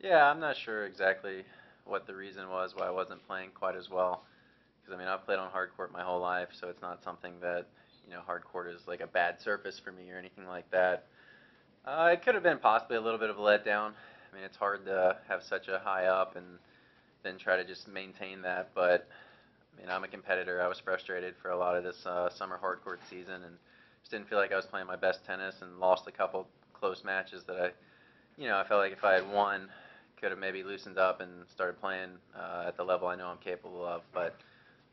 Yeah, I'm not sure exactly what the reason was why I wasn't playing quite as well. Because I mean, I've played on hard court my whole life, so it's not something that hard court is like a bad surface for me or anything like that. It could have been possibly a little bit of a letdown. I mean, it's hard to have such a high up and then try to just maintain that. But I mean, I'm a competitor. I was frustrated for a lot of this summer hard court season and just didn't feel like I was playing my best tennis and lost a couple close matches that I felt like if I had won, could have maybe loosened up and started playing at the level I know I'm capable of. But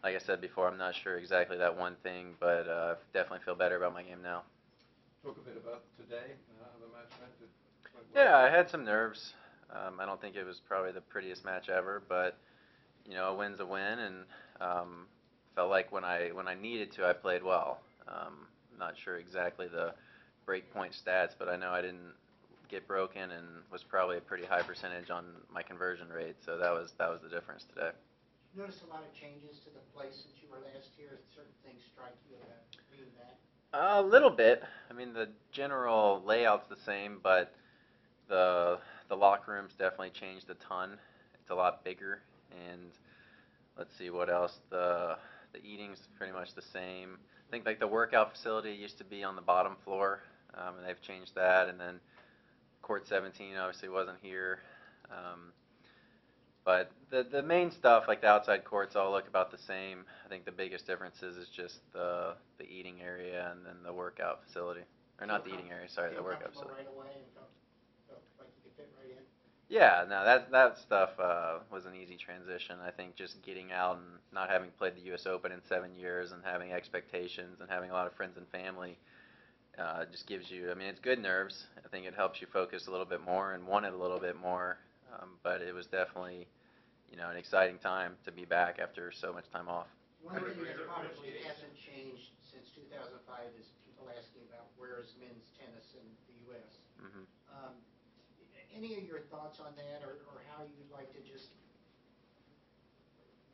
like I said before, I'm not sure exactly that one thing, but definitely feel better about my game now. Talk a bit about today, how the match went. It went well Yeah, for I you. had some nerves. I don't think it was probably the prettiest match ever, but a win's a win, and felt like when I needed to, I played well. Not sure exactly the breakpoint stats, but I know I didn't get broken and was probably a pretty high percentage on my conversion rate. So that was the difference today. You notice a lot of changes to the play since you were last here? Certain things strike you about being back? A little bit. I mean, the general layout's the same, but the the locker room's definitely changed a ton. It's a lot bigger, and let's see what else. The eating's pretty much the same. I think like the workout facility used to be on the bottom floor, and they've changed that. And then court 17 obviously wasn't here. Um, but the main stuff like the outside courts all look about the same. I think the biggest differences is just the eating area and then the workout facility, or not Feel the eating area. Sorry, the feel workout comfortable facility. right away and felt like you could fit right in? Yeah, no, that stuff was an easy transition. I think just getting out and not having played the U.S. Open in 7 years and having expectations and having a lot of friends and family just gives you. I mean, it's good nerves. I think it helps you focus a little bit more and want it a little bit more. But it was definitely, an exciting time to be back after so much time off. One thing that probably hasn't changed since 2005 is people asking about where's men's tennis in the U.S. Hmm. Um, any of your thoughts on that, or how you'd like to just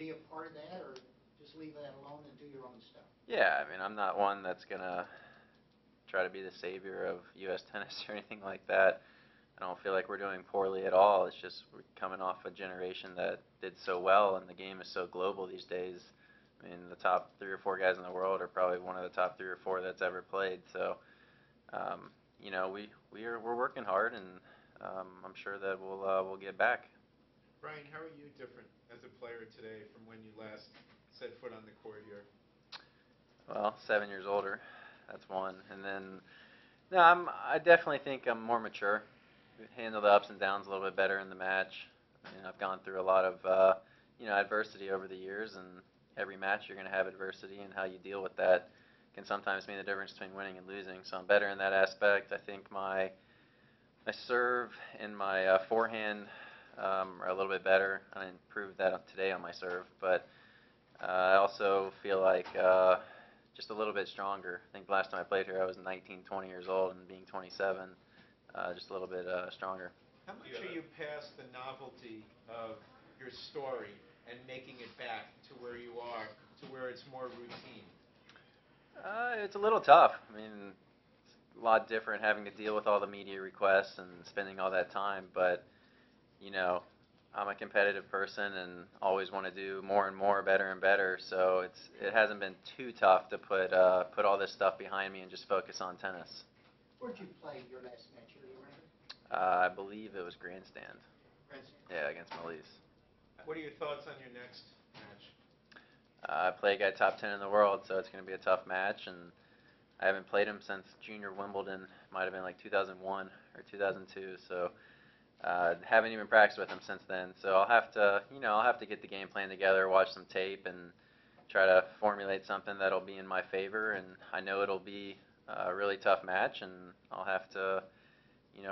be a part of that, or just leave that alone and do your own stuff? Yeah, I mean, I'm not one that's gonna try to be the savior of U.S. tennis or anything like that. I don't feel like we're doing poorly at all. It's just we're coming off a generation that did so well, and the game is so global these days. I mean, the top 3 or 4 guys in the world are probably one of the top 3 or 4 that's ever played. So, we're working hard, and I'm sure that we'll get back. Brian, how are you different as a player today from when you last set foot on the court here? Well, 7 years older, that's one, and then no, I definitely think I'm more mature. Handle the ups and downs a little bit better in the match. I've gone through a lot of adversity over the years, and every match you're going to have adversity, and how you deal with that can sometimes mean the difference between winning and losing. So I'm better in that aspect. I think my serve and my forehand are a little bit better. I improved that today on my serve, but I also feel like just a little bit stronger. I think the last time I played here, I was 19, 20 years old, and being 27, just a little bit stronger. How much are you past the novelty of your story and making it back to where you are, to where it's more routine? It's a little tough. I mean, it's a lot different having to deal with all the media requests and spending all that time, but you know, I'm a competitive person and always want to do more and more, better and better. So it hasn't been too tough to put all this stuff behind me and just focus on tennis. Where'd you play your last match here, do you remember? I believe it was grandstand. Princeton. Yeah, against Malise. What are your thoughts on your next match? I play a guy top 10 in the world, so it's going to be a tough match, and I haven't played him since junior Wimbledon. Might have been like 2001 or 2002. So haven't even practiced with him since then. So I'll have to get the game plan together, watch some tape, and try to formulate something that'll be in my favor. And I know it'll be a really tough match, and I'll have to,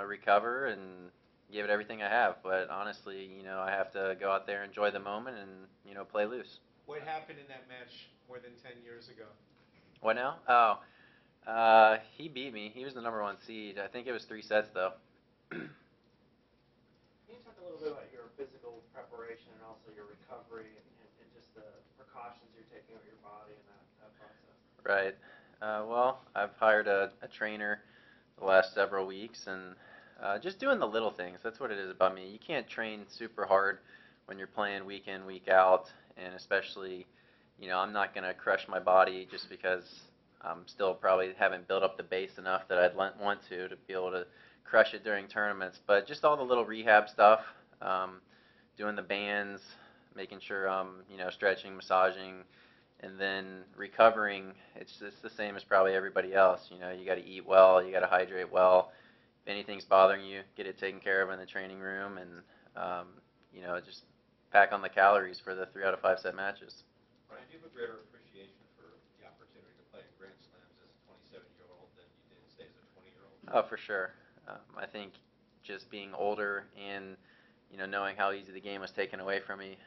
recover and give it everything I have. But honestly, I have to go out there, enjoy the moment, and play loose. What happened in that match more than 10 years ago? What now? Oh, he beat me. He was the number one seed. I think it was 3 sets though. Can you talk a little bit about your physical preparation and also your recovery and just the precautions you're taking with your body and that process? Right. Well, I've hired a trainer the last several weeks, and Just doing the little things. That's what it is about me. You can't train super hard when you're playing week in, week out, and especially, I'm not going to crush my body just because I'm still probably haven't built up the base enough that I'd want to be able to crush it during tournaments. But just all the little rehab stuff, doing the bands, making sure I'm, stretching, massaging, and then recovering. It's the same as probably everybody else. You got to eat well, you got to hydrate well. If anything's bothering you, get it taken care of in the training room, and just pack on the calories for the 3 out of 5 set matches. Brian, do you have a greater appreciation for the opportunity to play in Grand Slams as a 27-year-old than you did, say, as a 20-year-old? Oh, for sure. I think just being older and knowing how easy the game was taken away from me,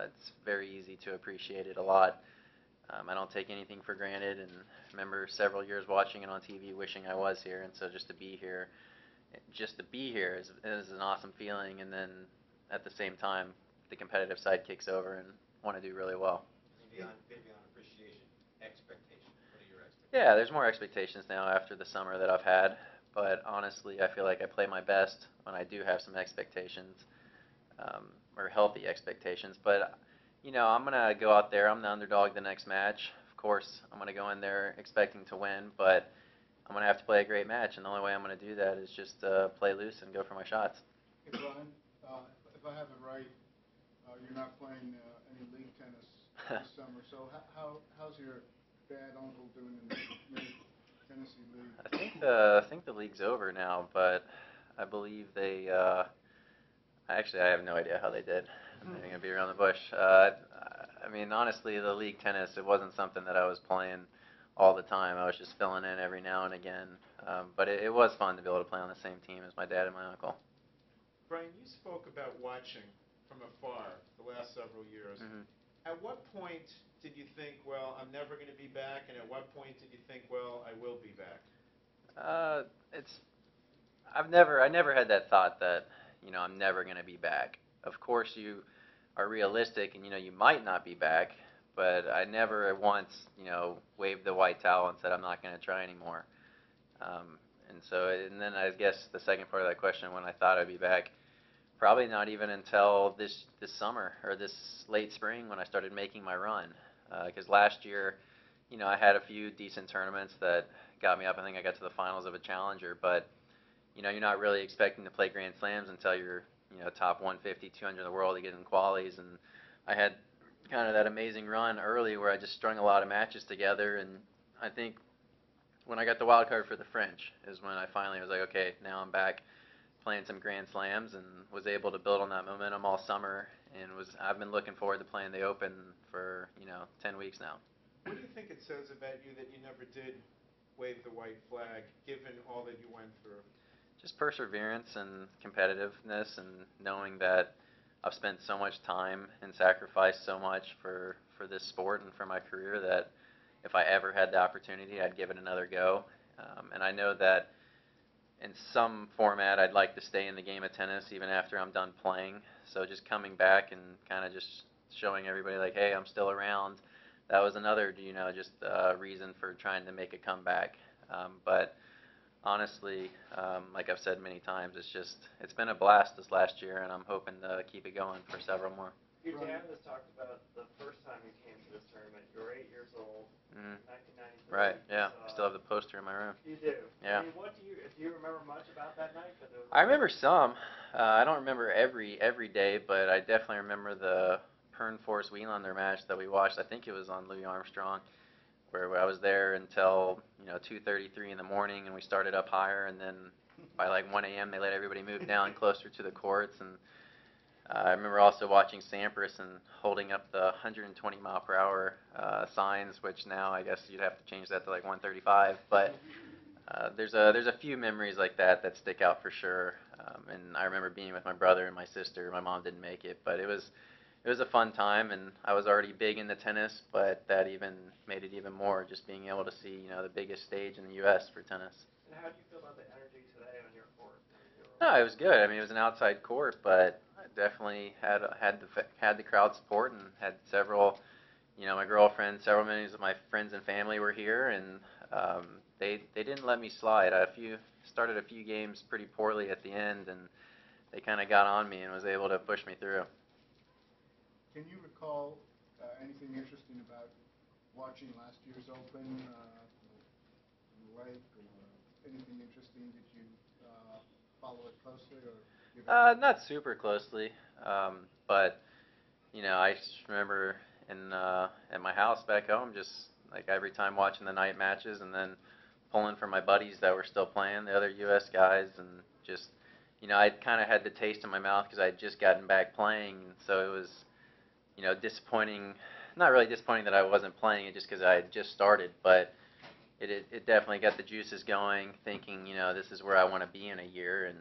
it's very easy to appreciate it a lot. I don't take anything for granted, and I remember several years watching it on TV, wishing I was here, and so just to be here is an awesome feeling. And then at the same time, the competitive side kicks over and want to do really well. Beyond appreciation, expectation. What are your expectations? Yeah, there's more expectations now after the summer that I've had, but honestly, I feel like I play my best when I do have some expectations, or healthy expectations. But I'm going to go out there. I'm the underdog the next match. Of course, I'm going to go in there expecting to win, but I'm going to have to play a great match, and the only way I'm going to do that is just play loose and go for my shots. Hey, Brian, if I have it right, you're not playing any league tennis this summer, so how's your dad, uncle doing in the Mid-Tennessee League? I think the league's over now, but I believe they actually, I have no idea how they did. I'm not going to be around the bush. I mean, honestly, the league tennis, it wasn't something that I was playing all the time. I was just filling in every now and again. But it was fun to be able to play on the same team as my dad and my uncle. Brian, you spoke about watching from afar the last several years. Mm-hmm. At what point did you think, well, I'm never going to be back, and at what point did you think, well, I will be back? I never had that thought that, I'm never going to be back. Of course, you are realistic, and you might not be back, but I never once, waved the white towel and said I'm not going to try anymore. And then I guess the second part of that question, when I thought I'd be back, probably not even until this summer or this late spring when I started making my run. Because last year, I had a few decent tournaments that got me up. I think I got to the finals of a challenger, but you're not really expecting to play Grand Slams until you're top 150, 200 in the world to get in qualies. And I had kind of that amazing run early where I just strung a lot of matches together. And I think when I got the wild card for the French is when I finally was like, okay, now I'm back playing some Grand Slams, and was able to build on that momentum all summer. And I've been looking forward to playing the Open for 10 weeks now. What do you think it says about you that you never did wave the white flag, given all that you went through? Just perseverance and competitiveness, and knowing that I've spent so much time and sacrificed so much for this sport and for my career that if I ever had the opportunity, I'd give it another go. And I know that in some format, I'd like to stay in the game of tennis even after I'm done playing. So just coming back and kind of just showing everybody like, hey, I'm still around. That was another, just reason for trying to make a comeback. But honestly, like I've said many times, it's been a blast this last year, and I'm hoping to keep it going for several more. Your dad has talked about the first time you came to this tournament. You were 8 years old, 1993. Right, yeah. I still have the poster in my room. You do? Yeah. I mean, do you remember much about that night? I remember some. I don't remember every day, but I definitely remember the Pern Force Wielander match that we watched. I think it was on Louis Armstrong, where I was there until 2:33 in the morning, and we started up higher, and then by like 1 a.m. they let everybody move down closer to the courts. And I remember also watching Sampras and holding up the 120 mile per hour signs, which now I guess you'd have to change that to like 135. But there's a few memories like that stick out for sure. And I remember being with my brother and my sister. My mom didn't make it, but it was a fun time, and I was already big into tennis, but that even made it even more, just being able to see the biggest stage in the U.S. for tennis. And how do you feel about the energy today on your court? No, it was good. I mean, it was an outside court, but I definitely had the crowd support, and had several, my girlfriend, many of my friends and family were here, and they didn't let me slide. A started a few games pretty poorly at the end, and they kind of got on me and was able to push me through. Can you recall anything interesting about watching last year's Open, the lake, or anything interesting? Did you follow it closely, or give it? Not super closely, but I just remember at my house back home, just like every time watching the night matches, and then pulling for my buddies that were still playing, the other U.S. guys, and just I kind of had the taste in my mouth because I had just gotten back playing, and so it was disappointing. Not really disappointing that I wasn't playing it just because I had just started, but it definitely got the juices going. Thinking this is where I want to be in a year, and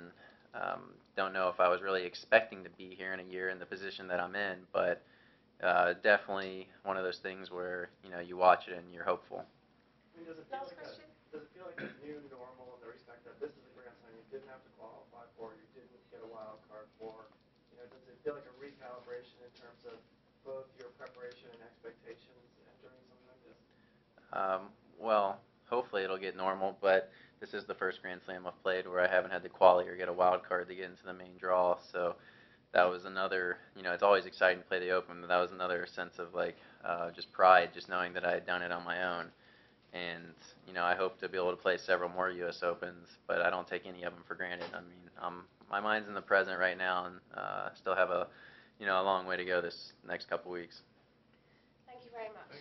don't know if I was really expecting to be here in a year in the position that I'm in, but definitely one of those things where you watch it and you're hopeful. I mean, does it feel like a new normal in the respect that this is a Grand Slam you didn't have to qualify for, you didn't get a wild card for? Does it feel like a recalibration in terms of both your preparation and expectations entering something like this? Well, hopefully it'll get normal, but this is the first Grand Slam I've played where I haven't had to quali or get a wild card to get into the main draw, so that was another, it's always exciting to play the Open, but that was another sense of just pride, just knowing that I had done it on my own. And I hope to be able to play several more U.S. Opens, but I don't take any of them for granted. I mean, my mind's in the present right now, and still have a long way to go this next couple weeks. Thank you very much.